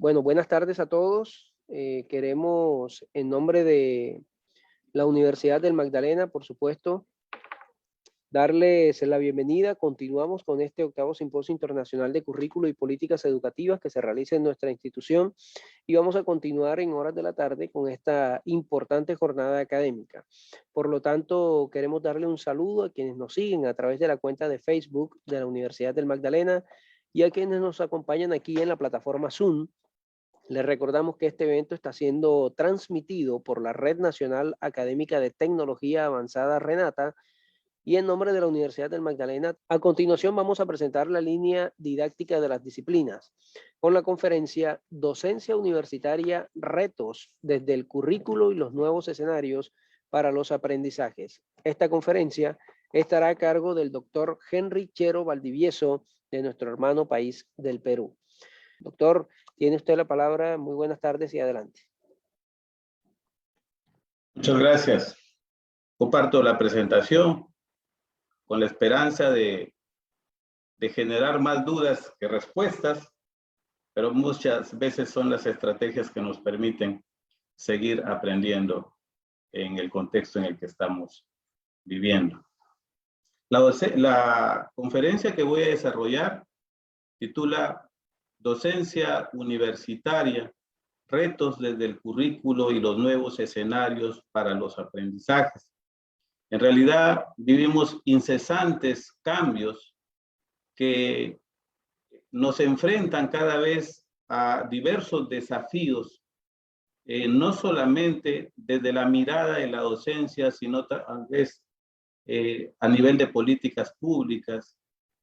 Bueno, buenas tardes a todos. Queremos, en nombre de la Universidad del Magdalena, por supuesto, darles la bienvenida. Continuamos con este 8º Simposio Internacional de Currículo y Políticas Educativas que se realiza en nuestra institución y vamos a continuar en horas de la tarde con esta importante jornada académica. Por lo tanto, queremos darle un saludo a quienes nos siguen a través de la cuenta de Facebook de la Universidad del Magdalena y a quienes nos acompañan aquí en la plataforma Zoom. Les recordamos que este evento está siendo transmitido por la Red Nacional Académica de Tecnología Avanzada Renata y en nombre de la Universidad del Magdalena. A continuación vamos a presentar la línea didáctica de las disciplinas con la conferencia Docencia Universitaria, Retos desde el currículo y los nuevos escenarios para los aprendizajes. Esta conferencia estará a cargo del doctor Henry Chero Valdivieso de nuestro hermano país del Perú. Doctor, tiene usted la palabra. Muy buenas tardes y adelante. Muchas gracias. Comparto la presentación con la esperanza de generar más dudas que respuestas, pero muchas veces son las estrategias que nos permiten seguir aprendiendo en el contexto en el que estamos viviendo. La conferencia que voy a desarrollar titula Docencia Universitaria, Retos desde el currículo y los nuevos escenarios para los aprendizajes. En realidad vivimos incesantes cambios que nos enfrentan cada vez a diversos desafíos, no solamente desde la mirada de la docencia, sino tal vez a nivel de políticas públicas,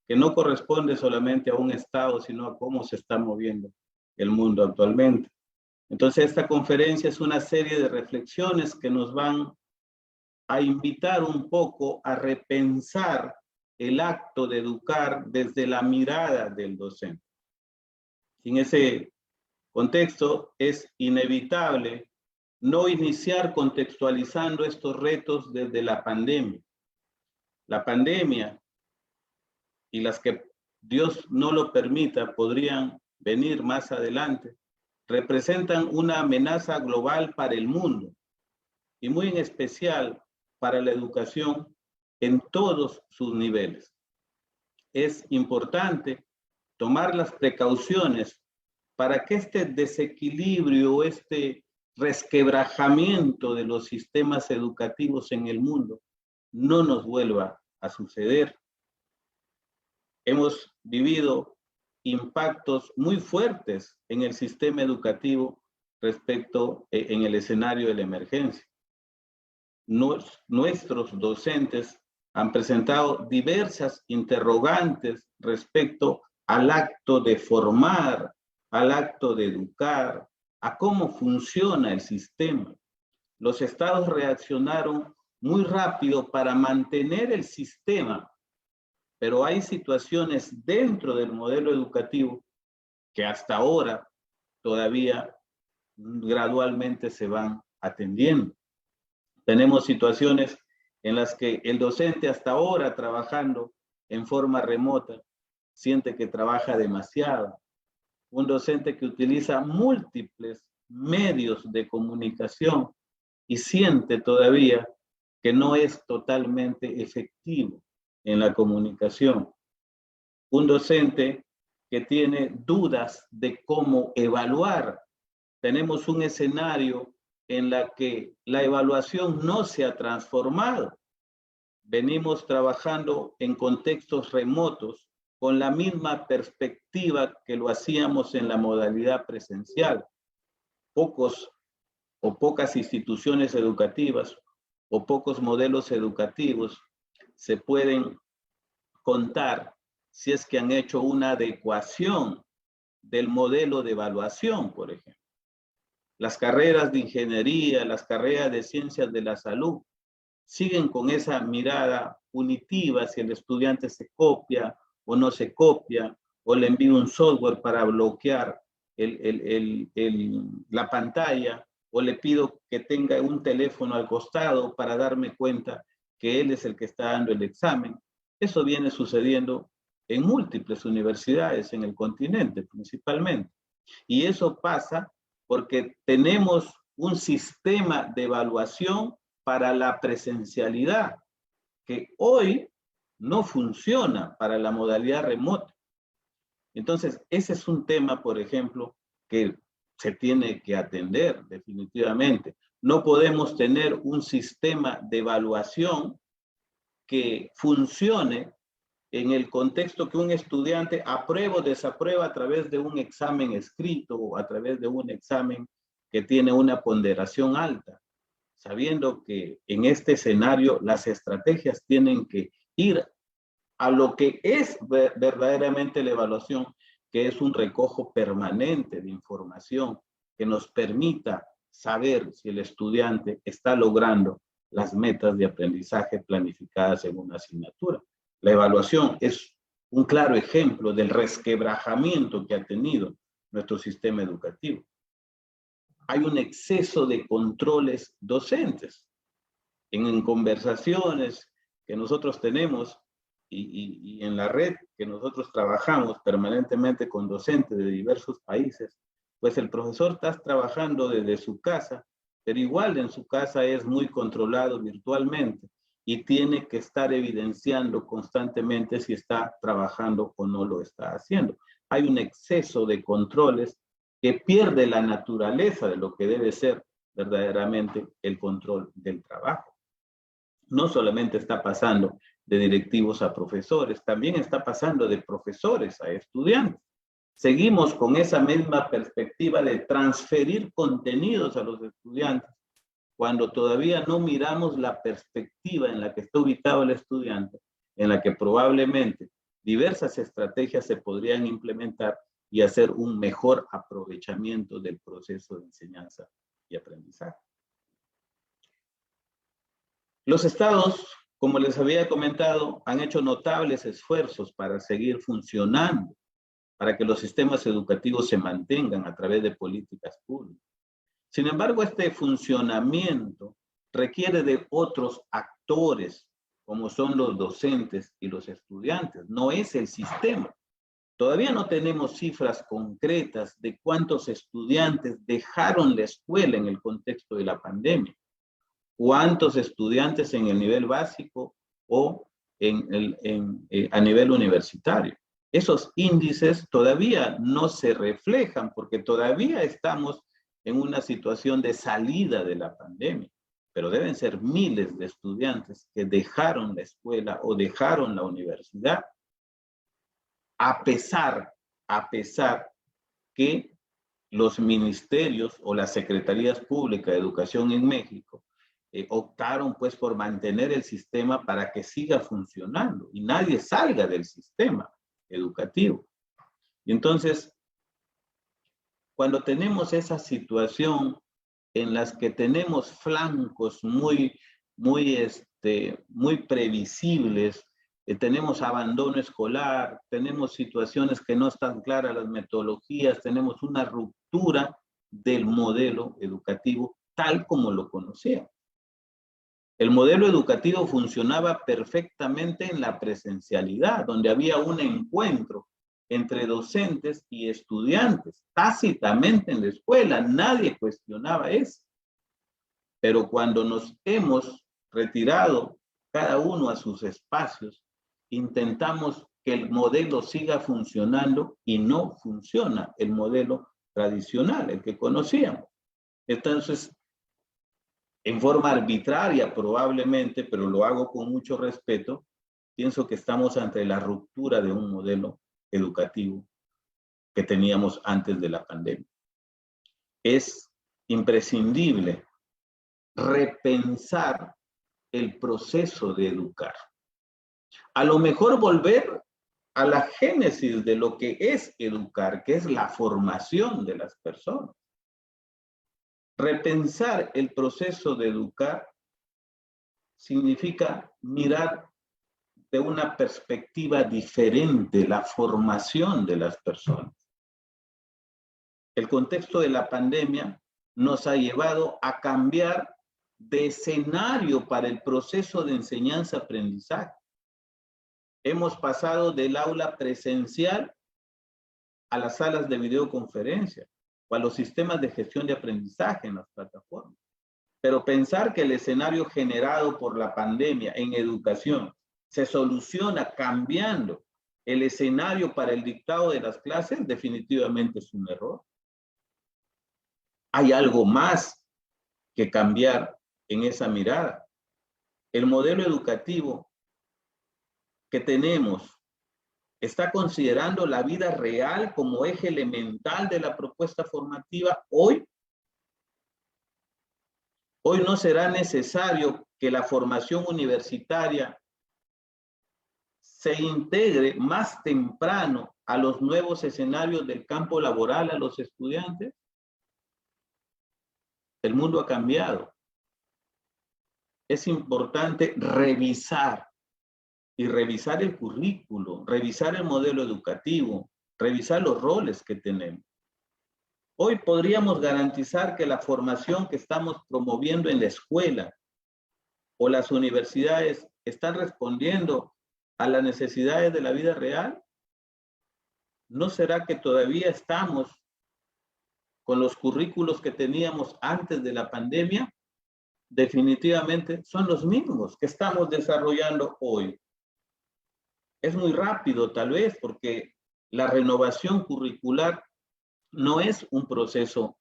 que no corresponde solamente a un Estado, sino a cómo se está moviendo el mundo actualmente. Entonces, esta conferencia es una serie de reflexiones que nos van a invitar un poco a repensar el acto de educar desde la mirada del docente. En ese contexto, es inevitable no iniciar contextualizando estos retos desde la pandemia. La pandemia y las que Dios no lo permita podrían venir más adelante, representan una amenaza global para el mundo y muy en especial para la educación en todos sus niveles. Es importante tomar las precauciones para que este desequilibrio, este resquebrajamiento de los sistemas educativos en el mundo no nos vuelva a suceder. Hemos vivido impactos muy fuertes en el sistema educativo respecto en el escenario de la emergencia. Nuestros docentes han presentado diversas interrogantes respecto al acto de formar, al acto de educar, a cómo funciona el sistema. Los estados reaccionaron muy rápido para mantener el sistema, pero hay situaciones dentro del modelo educativo que hasta ahora todavía gradualmente se van atendiendo. Tenemos situaciones en las que el docente hasta ahora trabajando en forma remota siente que trabaja demasiado. Un docente que utiliza múltiples medios de comunicación y siente todavía que no es totalmente efectivo en la comunicación. Un docente que tiene dudas de cómo evaluar. Tenemos un escenario en la que la evaluación no se ha transformado. Venimos trabajando en contextos remotos con la misma perspectiva que lo hacíamos en la modalidad presencial. Pocos o pocas instituciones educativas o pocos modelos educativos se pueden contar si es que han hecho una adecuación del modelo de evaluación, por ejemplo. Las carreras de ingeniería, las carreras de ciencias de la salud, siguen con esa mirada punitiva si el estudiante se copia o no se copia, o le envío un software para bloquear la pantalla, o le pido que tenga un teléfono al costado para darme cuenta que él es el que está dando el examen. Eso viene sucediendo en múltiples universidades en el continente principalmente. Y eso pasa porque tenemos un sistema de evaluación para la presencialidad que hoy no funciona para la modalidad remota. Entonces, ese es un tema, por ejemplo, que se tiene que atender definitivamente. No podemos tener un sistema de evaluación que funcione en el contexto que un estudiante aprueba o desaprueba a través de un examen escrito o a través de un examen que tiene una ponderación alta, sabiendo que en este escenario las estrategias tienen que ir a lo que es verdaderamente la evaluación, que es un recojo permanente de información que nos permita saber si el estudiante está logrando las metas de aprendizaje planificadas en una asignatura. La evaluación es un claro ejemplo del resquebrajamiento que ha tenido nuestro sistema educativo. Hay un exceso de controles docentes. En conversaciones que nosotros tenemos y en la red que nosotros trabajamos permanentemente con docentes de diversos países, pues el profesor está trabajando desde su casa, pero igual en su casa es muy controlado virtualmente y tiene que estar evidenciando constantemente si está trabajando o no lo está haciendo. Hay un exceso de controles que pierde la naturaleza de lo que debe ser verdaderamente el control del trabajo. No solamente está pasando de directivos a profesores, también está pasando de profesores a estudiantes. Seguimos con esa misma perspectiva de transferir contenidos a los estudiantes, cuando todavía no miramos la perspectiva en la que está ubicado el estudiante, en la que probablemente diversas estrategias se podrían implementar y hacer un mejor aprovechamiento del proceso de enseñanza y aprendizaje. Los estados, como les había comentado, han hecho notables esfuerzos para seguir funcionando, para que los sistemas educativos se mantengan a través de políticas públicas. Sin embargo, este funcionamiento requiere de otros actores, como son los docentes y los estudiantes. No es el sistema. Todavía no tenemos cifras concretas de cuántos estudiantes dejaron la escuela en el contexto de la pandemia. ¿Cuántos estudiantes en el nivel básico o a nivel universitario? Esos índices todavía no se reflejan porque todavía estamos en una situación de salida de la pandemia, pero deben ser miles de estudiantes que dejaron la escuela o dejaron la universidad a pesar que los ministerios o las secretarías públicas de educación en México optaron pues por mantener el sistema para que siga funcionando y nadie salga del sistema educativo. Y entonces, cuando tenemos esa situación en las que tenemos flancos muy previsibles, tenemos abandono escolar, tenemos situaciones que no están claras las metodologías, tenemos una ruptura del modelo educativo tal como lo conocíamos. El modelo educativo funcionaba perfectamente en la presencialidad, donde había un encuentro entre docentes y estudiantes, tácitamente en la escuela, nadie cuestionaba eso. Pero cuando nos hemos retirado cada uno a sus espacios, intentamos que el modelo siga funcionando y no funciona el modelo tradicional, el que conocíamos. Entonces, en forma arbitraria probablemente, pero lo hago con mucho respeto, pienso que estamos ante la ruptura de un modelo educativo que teníamos antes de la pandemia. Es imprescindible repensar el proceso de educar. A lo mejor volver a la génesis de lo que es educar, que es la formación de las personas. Repensar el proceso de educar significa mirar de una perspectiva diferente la formación de las personas. El contexto de la pandemia nos ha llevado a cambiar de escenario para el proceso de enseñanza-aprendizaje. Hemos pasado del aula presencial a las salas de videoconferencia o a los sistemas de gestión de aprendizaje en las plataformas. Pero pensar que el escenario generado por la pandemia en educación se soluciona cambiando el escenario para el dictado de las clases, definitivamente es un error. Hay algo más que cambiar en esa mirada. El modelo educativo que tenemos está considerando la vida real como eje elemental de la propuesta formativa hoy. Hoy no será necesario que la formación universitaria se integre más temprano a los nuevos escenarios del campo laboral a los estudiantes. El mundo ha cambiado. Es importante revisar el currículo, revisar el modelo educativo, revisar los roles que tenemos. Hoy podríamos garantizar que la formación que estamos promoviendo en la escuela o las universidades están respondiendo a las necesidades de la vida real. ¿No será que todavía estamos con los currículos que teníamos antes de la pandemia? Definitivamente son los mismos que estamos desarrollando hoy. Es muy rápido tal vez porque la renovación curricular no es un proceso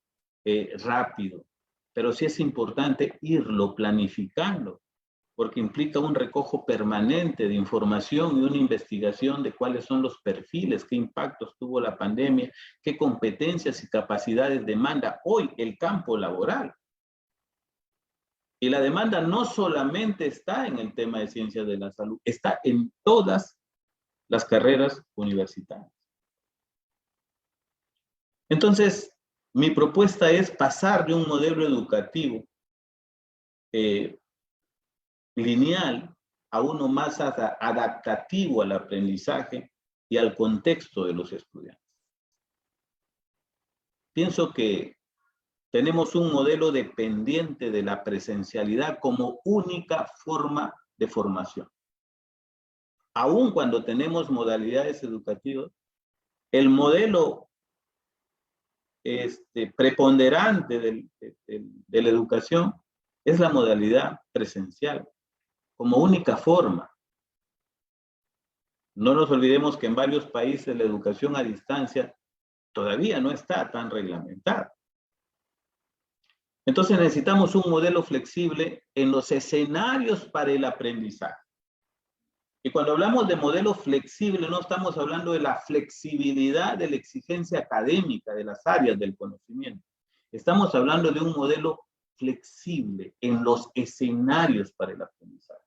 rápido, pero sí es importante irlo planificando porque implica un recojo permanente de información y una investigación de cuáles son los perfiles, qué impactos tuvo la pandemia, qué competencias y capacidades demanda hoy el campo laboral. Y la demanda no solamente está en el tema de ciencias de la salud, está en todas las carreras universitarias. Entonces, mi propuesta es pasar de un modelo educativo lineal a uno más adaptativo al aprendizaje y al contexto de los estudiantes. Pienso que tenemos un modelo dependiente de la presencialidad como única forma de formación. Aun cuando tenemos modalidades educativas, el modelo preponderante de la educación es la modalidad presencial, como única forma. No nos olvidemos que en varios países la educación a distancia todavía no está tan reglamentada. Entonces necesitamos un modelo flexible en los escenarios para el aprendizaje. Y cuando hablamos de modelo flexible, no estamos hablando de la flexibilidad de la exigencia académica de las áreas del conocimiento. Estamos hablando de un modelo flexible en los escenarios para el aprendizaje.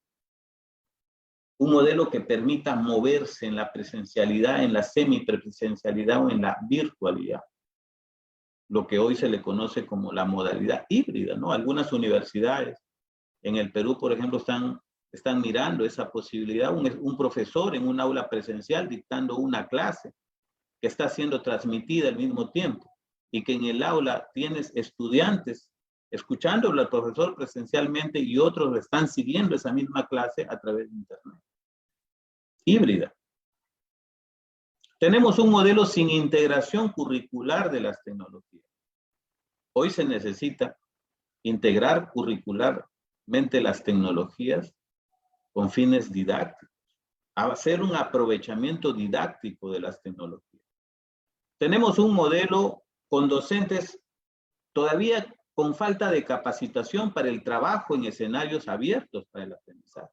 Un modelo que permita moverse en la presencialidad, en la semipresencialidad o en la virtualidad. Lo que hoy se le conoce como la modalidad híbrida, ¿no? Algunas universidades en el Perú, por ejemplo, están mirando esa posibilidad. Un profesor en un aula presencial dictando una clase que está siendo transmitida al mismo tiempo y que en el aula tienes estudiantes escuchándolo al profesor presencialmente y otros están siguiendo esa misma clase a través de internet. Híbrida. Tenemos un modelo sin integración curricular de las tecnologías. Hoy se necesita integrar curricularmente las tecnologías con fines didácticos, hacer un aprovechamiento didáctico de las tecnologías. Tenemos un modelo con docentes todavía con falta de capacitación para el trabajo en escenarios abiertos para el aprendizaje.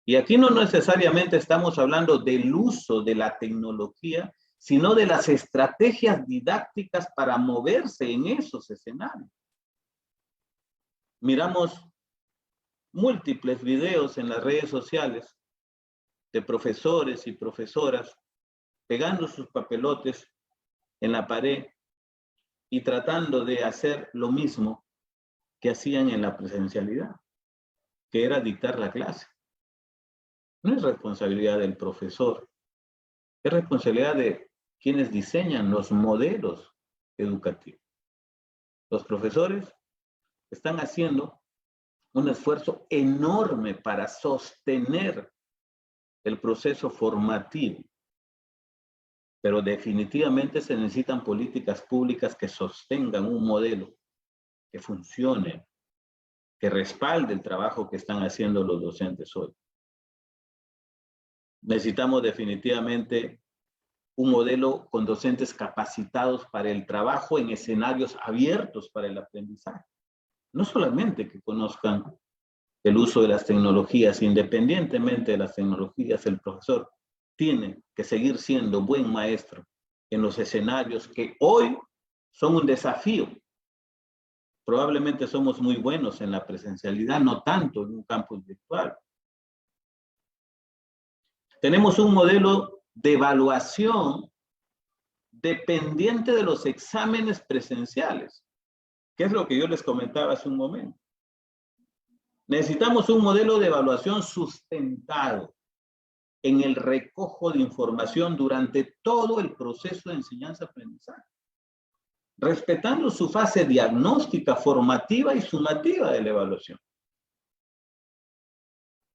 Y aquí no necesariamente estamos hablando del uso de la tecnología, sino de las estrategias didácticas para moverse en esos escenarios. Miramos múltiples videos en las redes sociales de profesores y profesoras pegando sus papelotes en la pared y tratando de hacer lo mismo que hacían en la presencialidad, que era dictar la clase. No es responsabilidad del profesor, es responsabilidad de quienes diseñan los modelos educativos. Los profesores están haciendo un esfuerzo enorme para sostener el proceso formativo. pero definitivamente se necesitan políticas públicas que sostengan un modelo que funcione, que respalde el trabajo que están haciendo los docentes hoy. Necesitamos definitivamente un modelo con docentes capacitados para el trabajo en escenarios abiertos para el aprendizaje. No solamente que conozcan el uso de las tecnologías, independientemente de las tecnologías, el profesor tiene que seguir siendo buen maestro en los escenarios que hoy son un desafío. Probablemente somos muy buenos en la presencialidad, no tanto en un campus virtual. Tenemos un modelo de evaluación dependiente de los exámenes presenciales, que es lo que yo les comentaba hace un momento. Necesitamos un modelo de evaluación sustentado en el recojo de información durante todo el proceso de enseñanza-aprendizaje, respetando su fase diagnóstica, formativa y sumativa de la evaluación.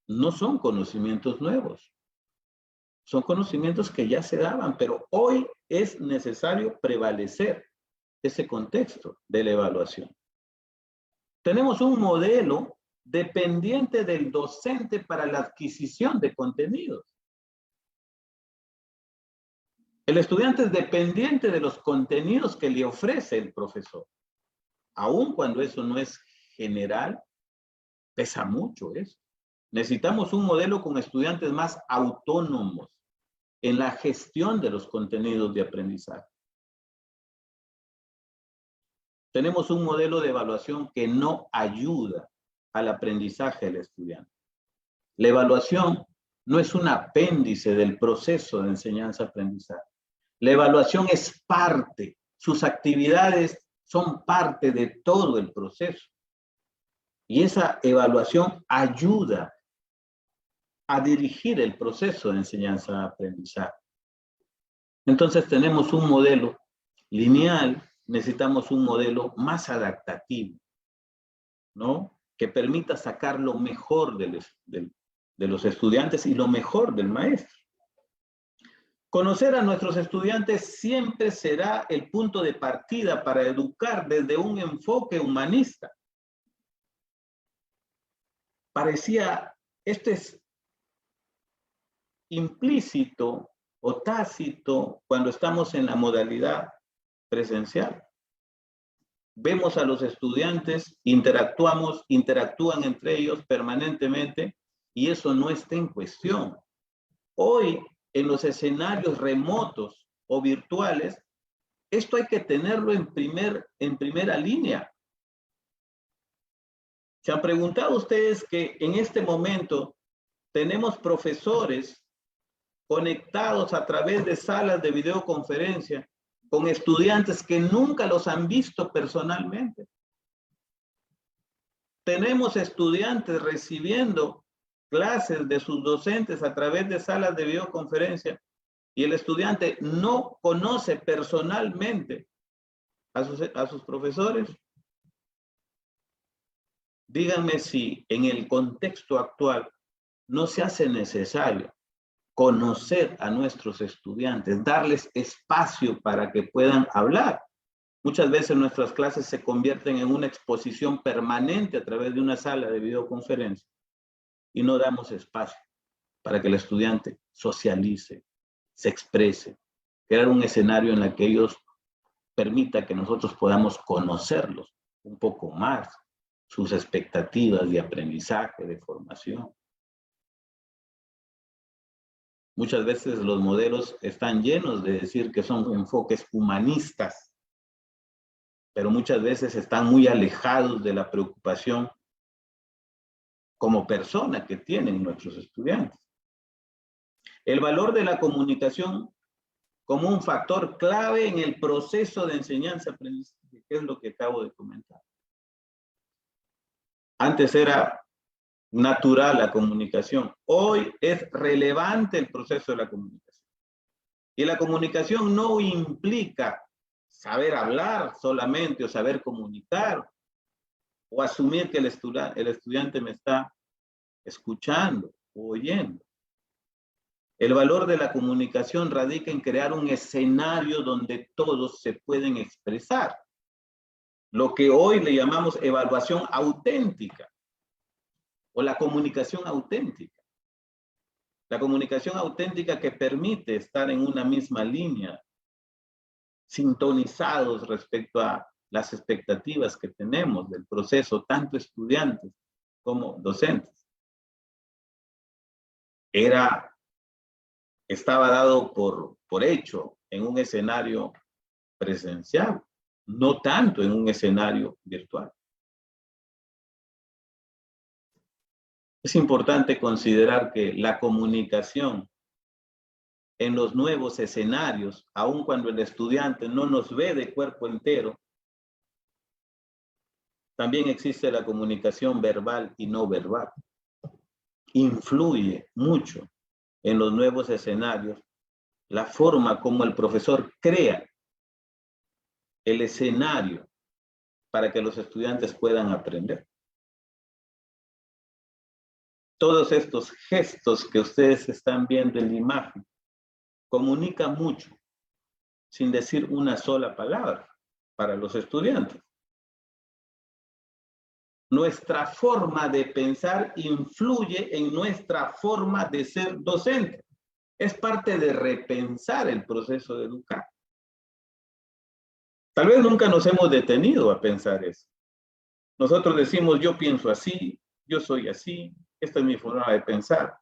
No son conocimientos nuevos, son conocimientos que ya se daban, pero hoy es necesario prevalecer ese contexto de la evaluación. Tenemos un modelo dependiente del docente para la adquisición de contenidos. El estudiante es dependiente de los contenidos que le ofrece el profesor. Aun cuando eso no es general, pesa mucho eso. Necesitamos un modelo con estudiantes más autónomos en la gestión de los contenidos de aprendizaje. Tenemos un modelo de evaluación que no ayuda al aprendizaje del estudiante. La evaluación no es un apéndice del proceso de enseñanza-aprendizaje. La evaluación es parte, sus actividades son parte de todo el proceso. Y esa evaluación ayuda a dirigir el proceso de enseñanza-aprendizaje. Entonces tenemos un modelo lineal, necesitamos un modelo más adaptativo, ¿no? Que permita sacar lo mejor de los estudiantes y lo mejor del maestro. Conocer a nuestros estudiantes siempre será el punto de partida para educar desde un enfoque humanista. Parecía, esto es implícito o tácito cuando estamos en la modalidad presencial. Vemos a los estudiantes, interactúan entre ellos permanentemente y eso no está en cuestión. Hoy, en los escenarios remotos o virtuales, esto hay que tenerlo en primera línea. ¿Se han preguntado ustedes que en este momento tenemos profesores conectados a través de salas de videoconferencia con estudiantes que nunca los han visto personalmente? Tenemos estudiantes recibiendo clases de sus docentes a través de salas de videoconferencia y el estudiante no conoce personalmente a sus profesores. Díganme si en el contexto actual no se hace necesario conocer a nuestros estudiantes, darles espacio para que puedan hablar. Muchas veces nuestras clases se convierten en una exposición permanente a través de una sala de videoconferencia y no damos espacio para que el estudiante socialice, se exprese, crear un escenario en el que ellos permita que nosotros podamos conocerlos un poco más, sus expectativas de aprendizaje, de formación. Muchas veces los modelos están llenos de decir que son enfoques humanistas, pero muchas veces están muy alejados de la preocupación como persona que tienen nuestros estudiantes. El valor de la comunicación como un factor clave en el proceso de enseñanza-aprendizaje, que es lo que acabo de comentar. Antes era natural la comunicación. Hoy es relevante el proceso de la comunicación. Y la comunicación no implica saber hablar solamente o saber comunicar o asumir que el estudiante me está escuchando o oyendo. El valor de la comunicación radica en crear un escenario donde todos se pueden expresar. Lo que hoy le llamamos evaluación auténtica o la comunicación auténtica. La comunicación auténtica que permite estar en una misma línea, sintonizados respecto a las expectativas que tenemos del proceso, tanto estudiantes como docentes. Estaba dado por hecho en un escenario presencial, no tanto en un escenario virtual. Es importante considerar que la comunicación en los nuevos escenarios, aun cuando el estudiante no nos ve de cuerpo entero, también existe la comunicación verbal y no verbal. Influye mucho en los nuevos escenarios la forma como el profesor crea el escenario para que los estudiantes puedan aprender. Todos estos gestos que ustedes están viendo en la imagen comunican mucho, sin decir una sola palabra, para los estudiantes. Nuestra forma de pensar influye en nuestra forma de ser docente. Es parte de repensar el proceso de educar. Tal vez nunca nos hemos detenido a pensar eso. Nosotros decimos, yo pienso así, yo soy así, esta es mi forma de pensar.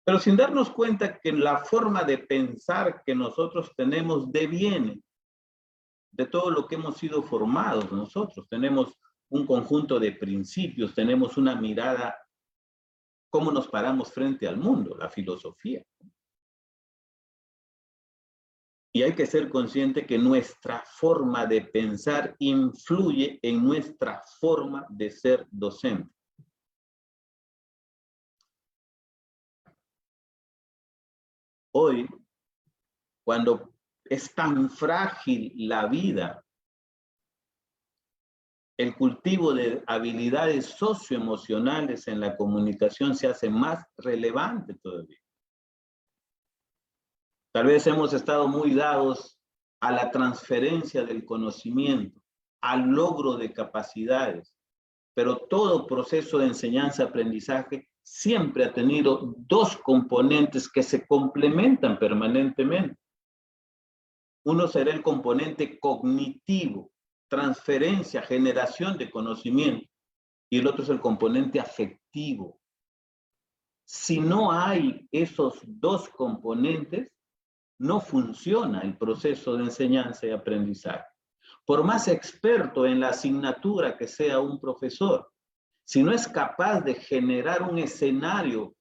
Pero sin darnos cuenta que la forma de pensar que nosotros tenemos deviene de todo lo que hemos sido formados nosotros. Tenemos un conjunto de principios, tenemos una mirada, cómo nos paramos frente al mundo, la filosofía. Y hay que ser consciente que nuestra forma de pensar influye en nuestra forma de ser docente. Hoy, cuando es tan frágil la vida, el cultivo de habilidades socioemocionales en la comunicación se hace más relevante todavía. Tal vez hemos estado muy dados a la transferencia del conocimiento, al logro de capacidades, pero todo proceso de enseñanza-aprendizaje siempre ha tenido dos componentes que se complementan permanentemente. Uno será el componente cognitivo, transferencia, generación de conocimiento, y el otro es el componente afectivo. Si no hay esos dos componentes, no funciona el proceso de enseñanza y aprendizaje. Por más experto en la asignatura que sea un profesor, si no es capaz de generar un escenario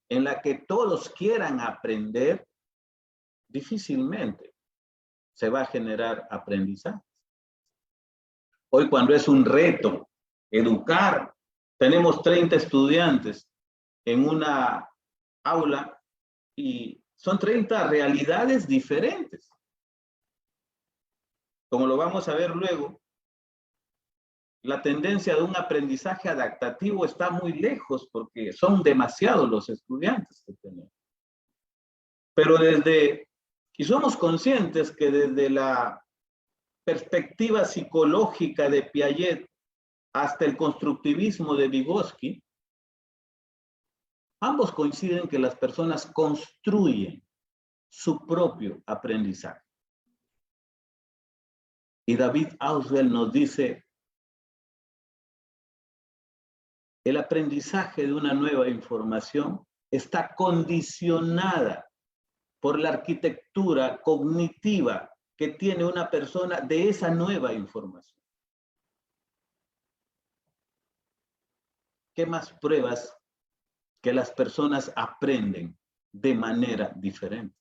en la que todos quieran aprender, difícilmente se va a generar aprendizaje. Hoy, cuando es un reto educar, tenemos 30 estudiantes en una aula y son 30 realidades diferentes. Como lo vamos a ver luego, la tendencia de un aprendizaje adaptativo está muy lejos porque son demasiados los estudiantes que tenemos. Pero y somos conscientes que desde la perspectiva psicológica de Piaget hasta el constructivismo de Vygotsky, ambos coinciden que las personas construyen su propio aprendizaje. Y David Ausubel nos dice, el aprendizaje de una nueva información está condicionada por la arquitectura cognitiva que tiene una persona de esa nueva información. ¿Qué más pruebas que las personas aprenden de manera diferente?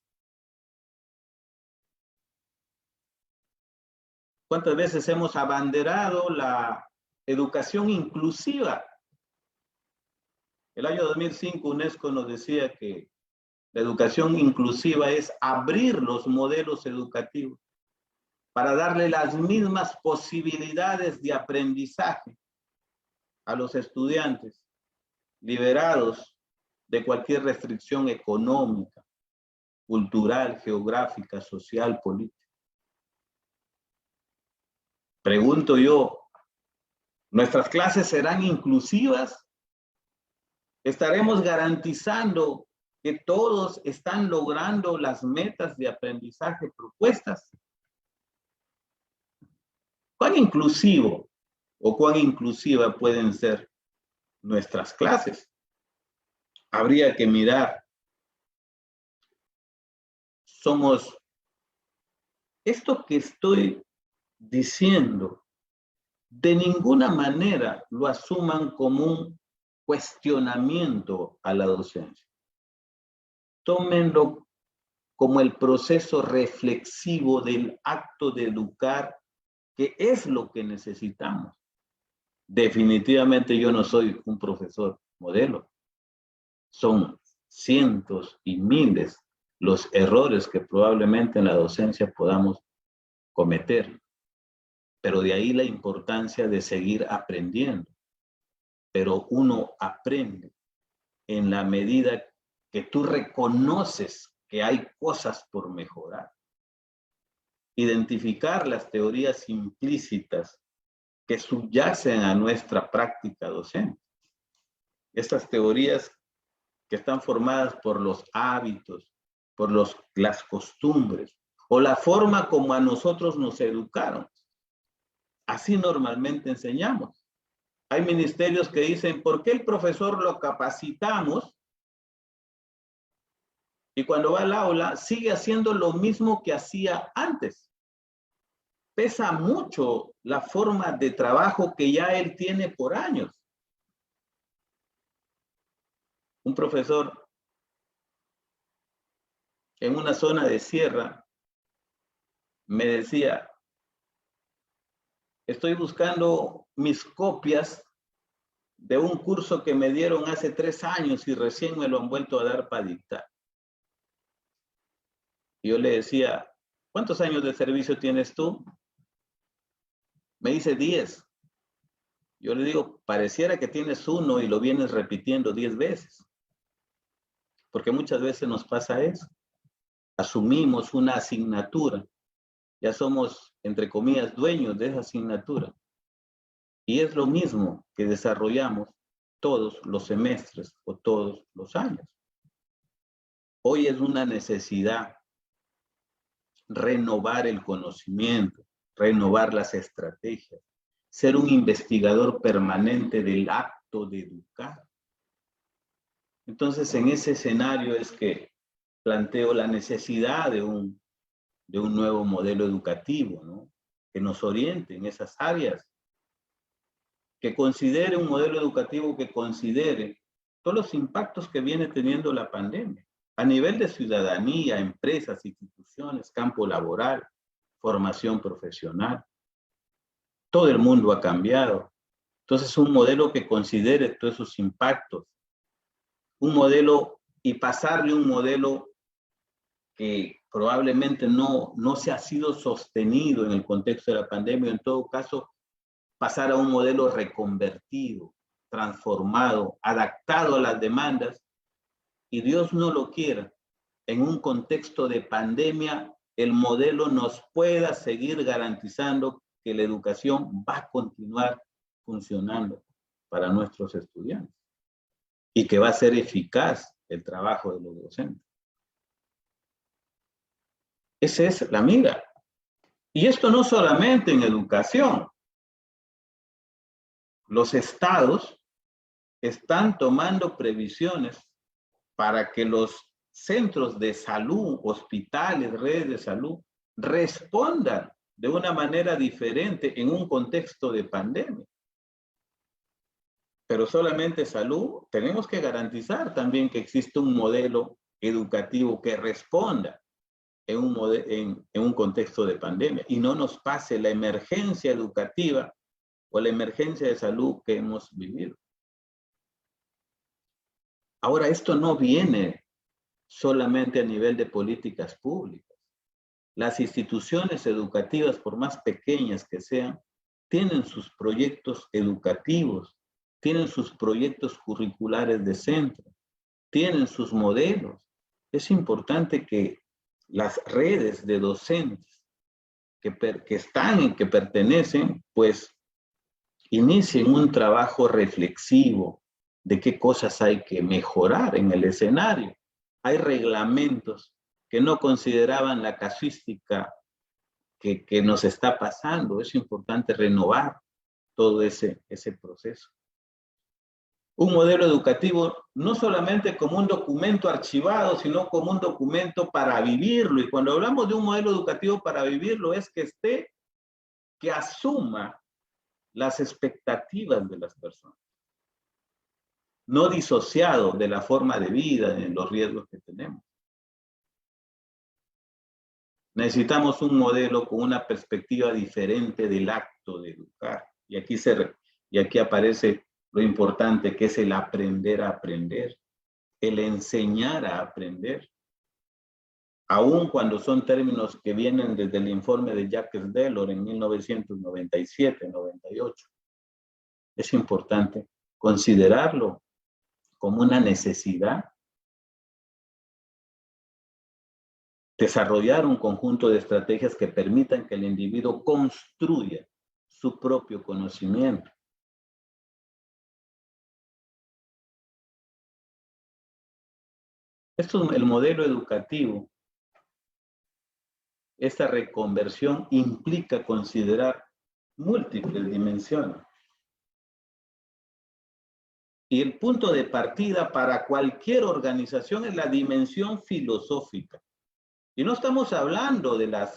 ¿Cuántas veces hemos abanderado la educación inclusiva? El año 2005 UNESCO nos decía que la educación inclusiva es abrir los modelos educativos para darle las mismas posibilidades de aprendizaje a los estudiantes liberados de cualquier restricción económica, cultural, geográfica, social, política. Pregunto yo, ¿nuestras clases serán inclusivas? ¿Estaremos garantizando que todos están logrando las metas de aprendizaje propuestas? ¿Cuán inclusivo o cuán inclusiva pueden ser nuestras clases? Habría que mirar. Esto que estoy diciendo, de ninguna manera lo asuman como un cuestionamiento a la docencia. Tómenlo como el proceso reflexivo del acto de educar, que es lo que necesitamos. Definitivamente yo no soy un profesor modelo. Son cientos y miles los errores que probablemente en la docencia podamos cometer. Pero de ahí la importancia de seguir aprendiendo. Pero uno aprende en la medida que tú reconoces que hay cosas por mejorar. Identificar las teorías implícitas que subyacen a nuestra práctica docente. Estas teorías que están formadas por los hábitos, por las costumbres, o la forma como a nosotros nos educaron. Así normalmente enseñamos. Hay ministerios que dicen, ¿por qué el profesor lo capacitamos? Y cuando va al aula, sigue haciendo lo mismo que hacía antes. Pesa mucho la forma de trabajo que ya él tiene por años. Un profesor en una zona de sierra me decía, estoy buscando mis copias de un curso que me dieron hace 3 años y recién me lo han vuelto a dar para dictar. Y yo le decía, ¿cuántos años de servicio tienes tú? Me dice 10. Yo le digo, pareciera que tienes 1 y lo vienes repitiendo 10 veces. Porque muchas veces nos pasa eso. Asumimos una asignatura. Ya somos, entre comillas, dueños de esa asignatura. Y es lo mismo que desarrollamos todos los semestres o todos los años. Hoy es una necesidad renovar el conocimiento, renovar las estrategias, ser un investigador permanente del acto de educar. Entonces, en ese escenario es que planteo la necesidad de un nuevo modelo educativo, ¿no? Que nos oriente en esas áreas, que considere un modelo educativo que considere todos los impactos que viene teniendo la pandemia a nivel de ciudadanía, empresas, instituciones, campo laboral, formación profesional. Todo el mundo ha cambiado. Entonces, un modelo que considere todos esos impactos, un modelo y pasarle un modelo que probablemente no se ha sido sostenido en el contexto de la pandemia, en todo caso, pasar a un modelo reconvertido, transformado, adaptado a las demandas, y Dios no lo quiera, en un contexto de pandemia, el modelo nos pueda seguir garantizando que la educación va a continuar funcionando para nuestros estudiantes y que va a ser eficaz el trabajo de los docentes. Esa es la mira. Y esto no solamente en educación. Los estados están tomando previsiones para que los centros de salud, hospitales, redes de salud, respondan de una manera diferente en un contexto de pandemia. Pero solamente salud, tenemos que garantizar también que existe un modelo educativo que responda en un contexto de pandemia y no nos pase la emergencia educativa o la emergencia de salud que hemos vivido. Ahora, esto no viene solamente a nivel de políticas públicas. Las instituciones educativas, por más pequeñas que sean, tienen sus proyectos educativos, tienen sus proyectos curriculares de centro. tienen sus modelos. Es importante que las redes de docentes que están y que pertenecen, pues inicien un trabajo reflexivo de qué cosas hay que mejorar en el escenario. Hay reglamentos que no consideraban la casuística que nos está pasando. Es importante renovar todo ese proceso. Un modelo educativo no solamente como un documento archivado, sino como un documento para vivirlo. Y cuando hablamos de un modelo educativo para vivirlo, es que asuma las expectativas de las personas, no disociado de la forma de vida, de los riesgos que tenemos. Necesitamos un modelo con una perspectiva diferente del acto de educar. Y aquí aparece lo importante, que es el aprender a aprender, el enseñar a aprender. Aun cuando son términos que vienen desde el informe de Jacques Delors en 1997-98. Es importante considerarlo como una necesidad. Desarrollar un conjunto de estrategias que permitan que el individuo construya su propio conocimiento. Esto es el modelo educativo. Esta reconversión implica considerar múltiples dimensiones. Y el punto de partida para cualquier organización es la dimensión filosófica. Y no estamos hablando de la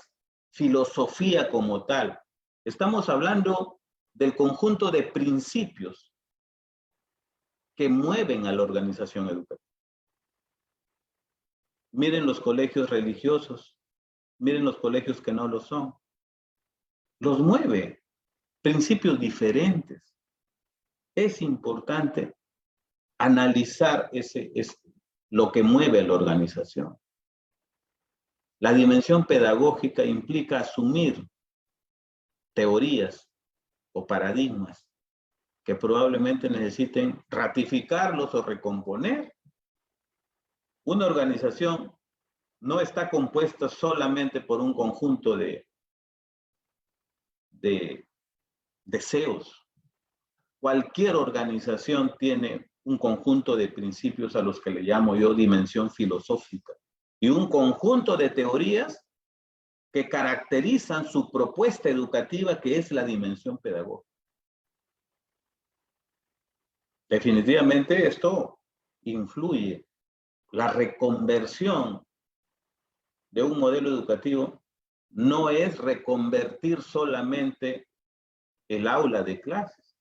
filosofía como tal. Estamos hablando del conjunto de principios que mueven a la organización educativa. Miren los colegios religiosos, miren los colegios que no lo son. Los mueve principios diferentes. Es importante analizar lo que mueve a la organización. La dimensión pedagógica implica asumir teorías o paradigmas que probablemente necesiten ratificarlos o recomponer. Una organización no está compuesta solamente por un conjunto de deseos. Cualquier organización tiene un conjunto de principios a los que le llamo yo dimensión filosófica y un conjunto de teorías que caracterizan su propuesta educativa, que es la dimensión pedagógica. Definitivamente esto influye. La reconversión de un modelo educativo no es reconvertir solamente el aula de clases,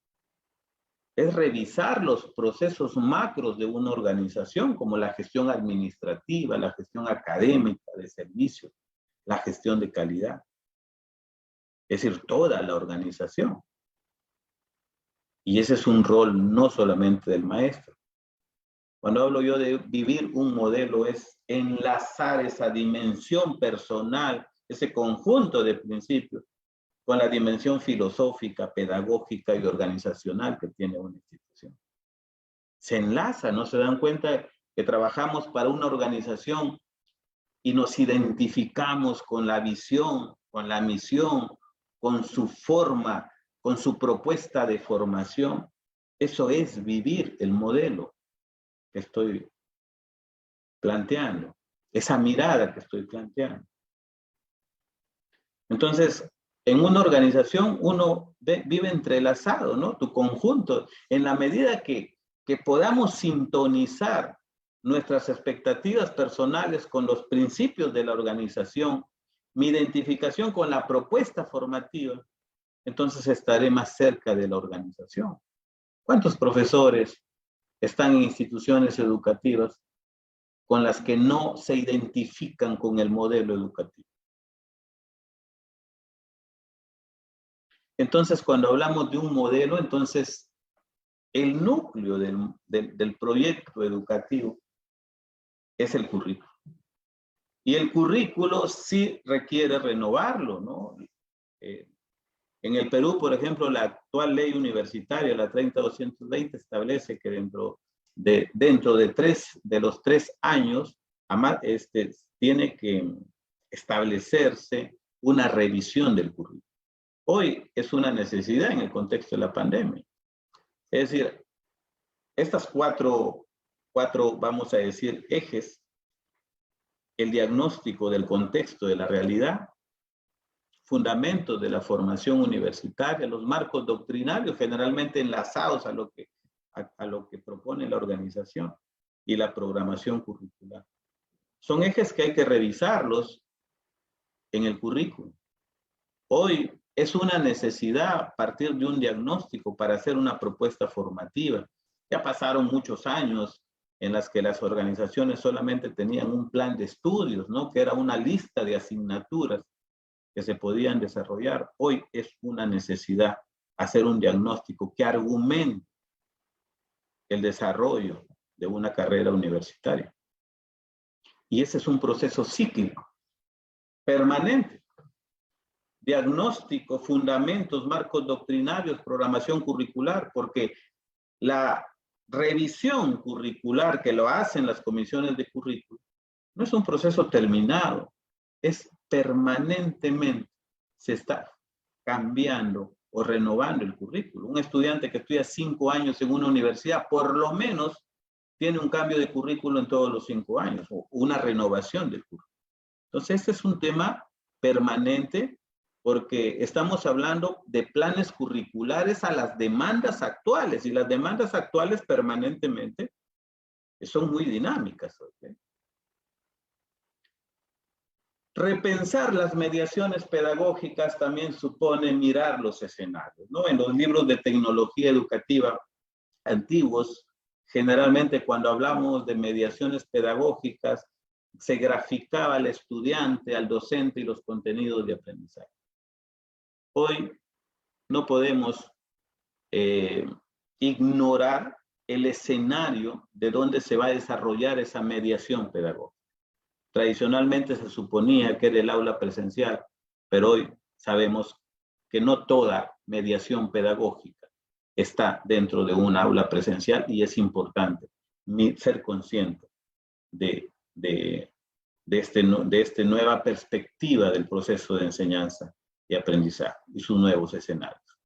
es revisar los procesos macros de una organización, como la gestión administrativa, la gestión académica de servicios, la gestión de calidad. Es decir, toda la organización. Y ese es un rol no solamente del maestro. Cuando hablo yo de vivir un modelo, es enlazar esa dimensión personal, ese conjunto de principios, con la dimensión filosófica, pedagógica y organizacional que tiene una institución. Se enlaza, ¿no se dan cuenta que trabajamos para una organización y nos identificamos con la visión, con la misión, con su forma, con su propuesta de formación? Eso es vivir el modelo que estoy planteando, esa mirada que estoy planteando. Entonces, en una organización uno vive entrelazado, ¿no? Tu conjunto, en la medida que podamos sintonizar nuestras expectativas personales con los principios de la organización, mi identificación con la propuesta formativa, entonces estaré más cerca de la organización. ¿Cuántos profesores están en instituciones educativas con las que no se identifican con el modelo educativo? Entonces, cuando hablamos de un modelo, entonces el núcleo del proyecto educativo es el currículo. Y el currículo sí requiere renovarlo, ¿no? En el Perú, por ejemplo, la actual ley universitaria, la 30220, establece que dentro dentro de los 3 años, tiene que establecerse una revisión del currículo. Hoy es una necesidad en el contexto de la pandemia. Es decir, estas cuatro, vamos a decir, ejes: el diagnóstico del contexto de la realidad, fundamentos de la formación universitaria, los marcos doctrinarios generalmente enlazados a lo que propone la organización, y la programación curricular. Son ejes que hay que revisarlos en el currículo. Hoy es una necesidad partir de un diagnóstico para hacer una propuesta formativa. Ya pasaron muchos años en las que las organizaciones solamente tenían un plan de estudios, ¿no? Que era una lista de asignaturas que se podían desarrollar. Hoy es una necesidad hacer un diagnóstico que argumente el desarrollo de una carrera universitaria. Y ese es un proceso cíclico, permanente. Diagnóstico, fundamentos, marcos doctrinarios, programación curricular, porque la revisión curricular que lo hacen las comisiones de currículo no es un proceso terminado, es permanentemente, se está cambiando o renovando el currículo. Un estudiante que estudia 5 años en una universidad, por lo menos tiene un cambio de currículo en todos los 5 años, o una renovación del currículo. Entonces, este es un tema permanente, porque estamos hablando de planes curriculares a las demandas actuales, y las demandas actuales permanentemente son muy dinámicas. ¿Okay? Repensar las mediaciones pedagógicas también supone mirar los escenarios, ¿no? En los libros de tecnología educativa antiguos, generalmente cuando hablamos de mediaciones pedagógicas, se graficaba al estudiante, al docente y los contenidos de aprendizaje. Hoy no podemos ignorar el escenario de donde se va a desarrollar esa mediación pedagógica. Tradicionalmente se suponía que era el aula presencial, pero hoy sabemos que no toda mediación pedagógica está dentro de un aula presencial, y es importante ser consciente de esta nueva perspectiva del proceso de enseñanza y aprendizaje y sus nuevos escenarios.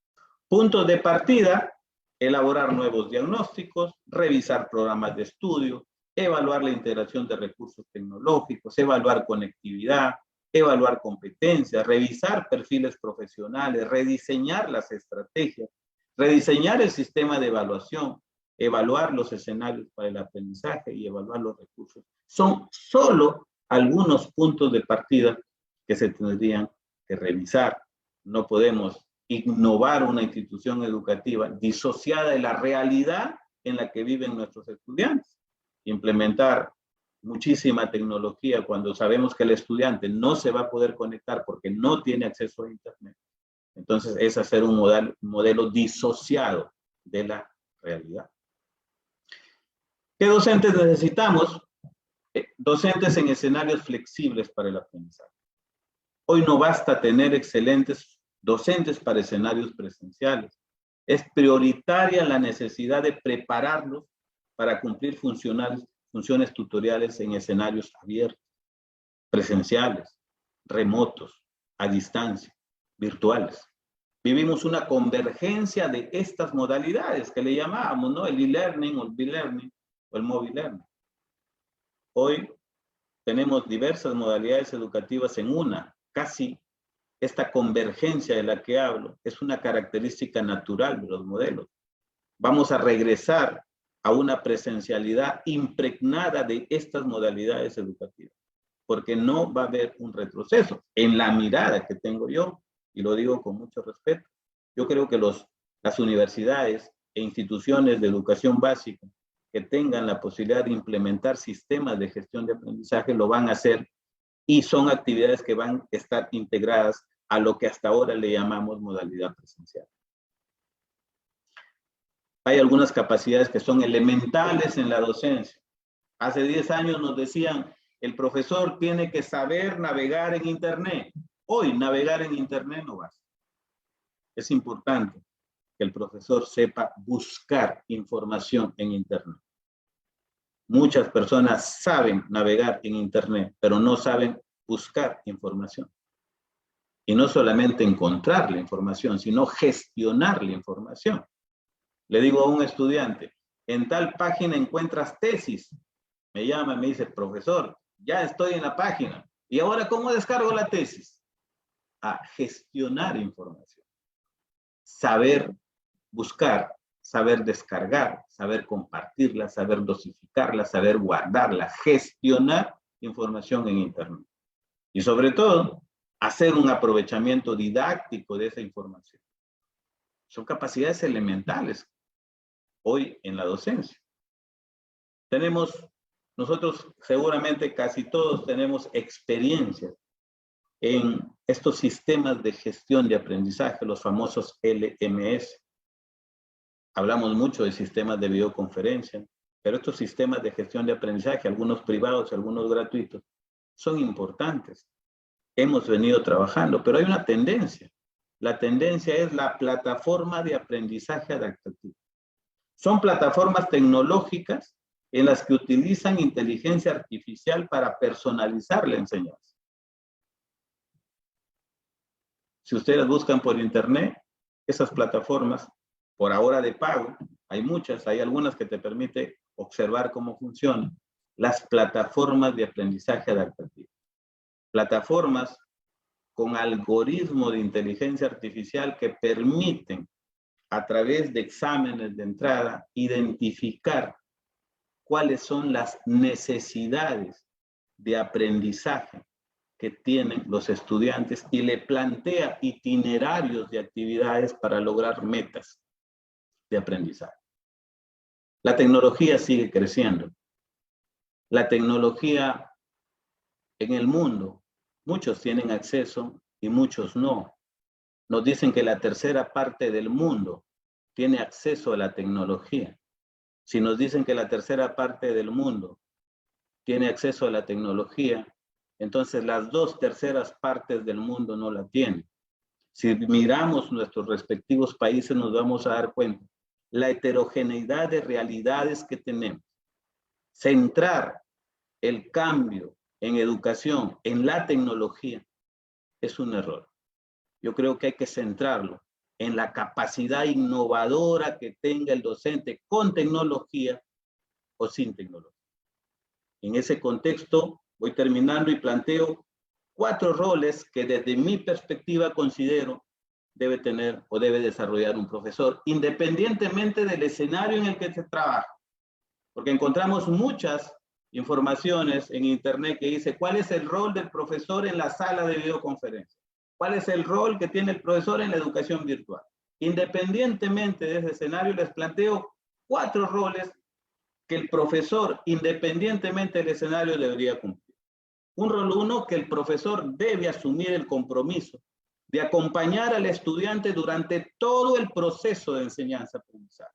Puntos de partida: elaborar nuevos diagnósticos, revisar programas de estudio, evaluar la integración de recursos tecnológicos, evaluar conectividad, evaluar competencias, revisar perfiles profesionales, rediseñar las estrategias, rediseñar el sistema de evaluación, evaluar los escenarios para el aprendizaje y evaluar los recursos. Son solo algunos puntos de partida que se tendrían que revisar. No podemos innovar una institución educativa disociada de la realidad en la que viven nuestros estudiantes. Implementar muchísima tecnología cuando sabemos que el estudiante no se va a poder conectar porque no tiene acceso a Internet. Entonces es hacer un modelo disociado de la realidad. ¿Qué docentes necesitamos? Docentes en escenarios flexibles para el aprendizaje. Hoy no basta tener excelentes docentes para escenarios presenciales. Es prioritaria la necesidad de prepararlos para cumplir funciones tutoriales en escenarios abiertos, presenciales, remotos, a distancia, virtuales. Vivimos una convergencia de estas modalidades que le llamábamos, ¿no? El e-learning o el b-learning o el mobile learning. Hoy tenemos diversas modalidades educativas en una. Casi esta convergencia de la que hablo es una característica natural de los modelos. Vamos a regresar a una presencialidad impregnada de estas modalidades educativas, porque no va a haber un retroceso. En la mirada que tengo yo, y lo digo con mucho respeto, yo creo que las universidades e instituciones de educación básica que tengan la posibilidad de implementar sistemas de gestión de aprendizaje lo van a hacer, y son actividades que van a estar integradas a lo que hasta ahora le llamamos modalidad presencial. Hay algunas capacidades que son elementales en la docencia. Hace 10 años nos decían, el profesor tiene que saber navegar en Internet. Hoy navegar en Internet no basta. Es importante que el profesor sepa buscar información en Internet. Muchas personas saben navegar en Internet, pero no saben buscar información. Y no solamente encontrar la información, sino gestionar la información. Le digo a un estudiante, en tal página encuentras tesis. Me llama y me dice, profesor, ya estoy en la página. ¿Y ahora cómo descargo la tesis? A gestionar información. Saber buscar, saber descargar, saber compartirla, saber dosificarla, saber guardarla, gestionar información en Internet. Y sobre todo, hacer un aprovechamiento didáctico de esa información. Son capacidades elementales hoy en la docencia. Nosotros seguramente casi todos tenemos experiencia en estos sistemas de gestión de aprendizaje, los famosos LMS. Hablamos mucho de sistemas de videoconferencia, pero estos sistemas de gestión de aprendizaje, algunos privados, algunos gratuitos, son importantes. Hemos venido trabajando, pero hay una tendencia. La tendencia es la plataforma de aprendizaje adaptativo. Son plataformas tecnológicas en las que utilizan inteligencia artificial para personalizar la enseñanza. Si ustedes buscan por internet, esas plataformas, por ahora de pago, hay muchas, hay algunas que te permiten observar cómo funcionan. Las plataformas de aprendizaje adaptativo. Plataformas con algoritmos de inteligencia artificial que permiten, a través de exámenes de entrada, identificar cuáles son las necesidades de aprendizaje que tienen los estudiantes y le plantea itinerarios de actividades para lograr metas de aprendizaje. La tecnología sigue creciendo. La tecnología en el mundo, muchos tienen acceso y muchos no. Nos dicen que la tercera parte del mundo tiene acceso a la tecnología. Si nos dicen que la tercera parte del mundo tiene acceso a la tecnología, entonces las 2/3 partes del mundo no la tienen. Si miramos nuestros respectivos países, nos vamos a dar cuenta la heterogeneidad de realidades que tenemos. Centrar el cambio en educación, en la tecnología, es un error. Yo creo que hay que centrarlo en la capacidad innovadora que tenga el docente con tecnología o sin tecnología. En ese contexto, voy terminando y planteo 4 roles que desde mi perspectiva considero debe tener o debe desarrollar un profesor, independientemente del escenario en el que se trabaja. Porque encontramos muchas informaciones en internet que dice cuál es el rol del profesor en la sala de videoconferencia, cuál es el rol que tiene el profesor en la educación virtual. Independientemente de ese escenario, les planteo 4 roles que el profesor, independientemente del escenario, debería cumplir. Un rol 1, que el profesor debe asumir el compromiso de acompañar al estudiante durante todo el proceso de enseñanza-aprendizaje.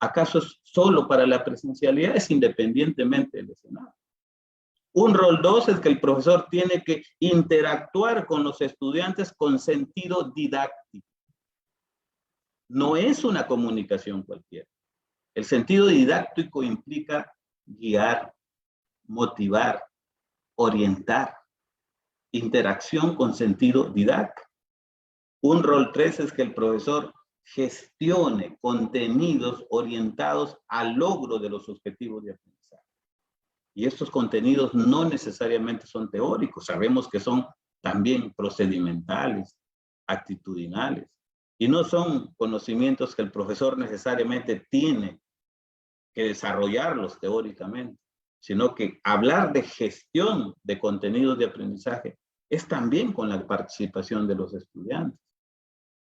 ¿Acaso es solo para la presencialidad? Es independientemente del escenario. Un rol 2 es que el profesor tiene que interactuar con los estudiantes con sentido didáctico. No es una comunicación cualquiera. El sentido didáctico implica guiar, motivar, orientar, interacción con sentido didáctico. Un rol 3 es que el profesor gestione contenidos orientados al logro de los objetivos de aprendizaje. Y estos contenidos no necesariamente son teóricos, sabemos que son también procedimentales, actitudinales, y no son conocimientos que el profesor necesariamente tiene que desarrollarlos teóricamente, sino que hablar de gestión de contenidos de aprendizaje es también con la participación de los estudiantes,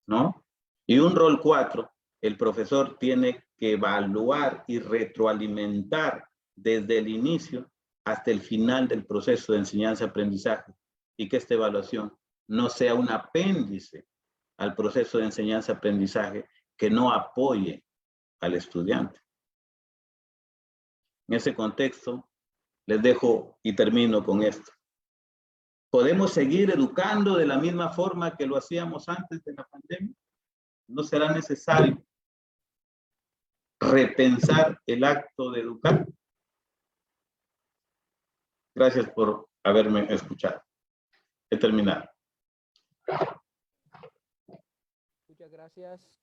¿no? Y un rol 4, el profesor tiene que evaluar y retroalimentar desde el inicio hasta el final del proceso de enseñanza-aprendizaje, y que esta evaluación no sea un apéndice al proceso de enseñanza-aprendizaje que no apoye al estudiante. En ese contexto, les dejo y termino con esto. ¿Podemos seguir educando de la misma forma que lo hacíamos antes de la pandemia? ¿No será necesario repensar el acto de educar? Gracias por haberme escuchado. He terminado. Muchas gracias.